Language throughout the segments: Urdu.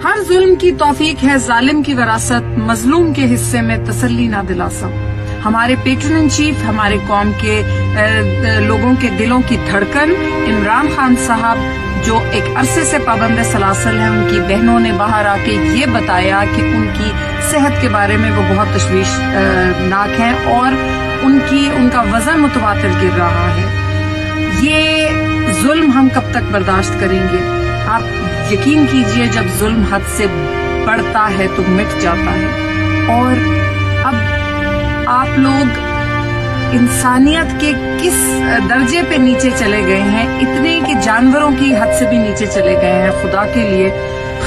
ہر ظلم کی توفیق ہے ظالم کی وراثت، مظلوم کے حصے میں تسلی نہ دلاسا۔ ہمارے پیٹرن ان چیف، ہمارے قوم کے لوگوں کے دلوں کی دھڑکن عمران خان صاحب جو ایک عرصے سے پابند سلاسل ہیں، ان کی بہنوں نے باہر آ کے یہ بتایا کہ ان کی صحت کے بارے میں وہ بہت تشویش ناک ہیں اور ان کا وزن متواتر گر رہا ہے۔ یہ ظلم ہم کب تک برداشت کریں گے؟ آپ یقین کیجئے جب ظلم حد سے بڑھتا ہے تو مٹ جاتا ہے، اور اب آپ لوگ انسانیت کے کس درجے پہ نیچے چلے گئے ہیں، اتنے کہ جانوروں کی حد سے بھی نیچے چلے گئے ہیں۔ خدا کے لیے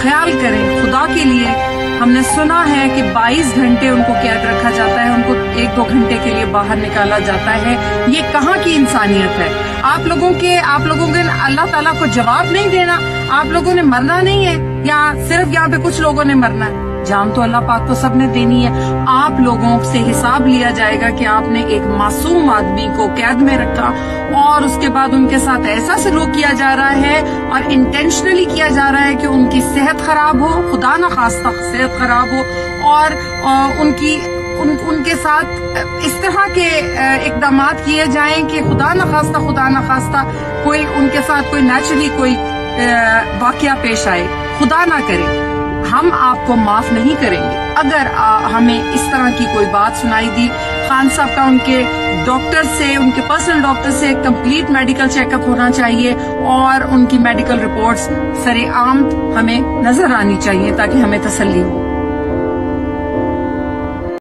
خیال کریں، خدا کے لیے۔ ہم نے سنا ہے کہ 22 گھنٹے ان کو قید رکھا جاتا ہے، ان کو 1-2 گھنٹے کے لیے باہر نکالا جاتا ہے۔ یہ کہاں کی انسانیت ہے؟ آپ لوگوں کے اللہ تعالیٰ کو جواب نہیں دینا؟ آپ لوگوں نے مرنا نہیں ہے، یا صرف یہاں پہ کچھ لوگوں نے مرنا ہے؟ جان تو اللہ پاک کو سب نے دینی ہے۔ آپ لوگوں سے حساب لیا جائے گا کہ آپ نے ایک معصوم آدمی کو قید میں رکھا اور اس کے بعد ان کے ساتھ ایسا سلوک کیا جا رہا ہے اور انٹینشنلی کیا جا رہا ہے کہ ان کی صحت خراب ہو، خدا نہ خواستہ صحت خراب ہو، اور ان کے ساتھ اس طرح کے اقدامات کیے جائیں کہ خدا نہ خواستہ کوئی ان کے ساتھ کوئی نیچرلی کوئی واقعہ پیش آئے۔ خدا نہ کرے، ہم آپ کو معاف نہیں کریں گے۔ اگر ہمیں اس طرح کی کوئی بات سنائی دی، خان صاحب کا ان کے ڈاکٹر سے، ان کے پرسنل ڈاکٹر سے کمپلیٹ میڈیکل چیک اپ ہونا چاہیے، اور ان کی میڈیکل رپورٹس سر عام ہمیں نظر آنی چاہیے تاکہ ہمیں تسلی ہو۔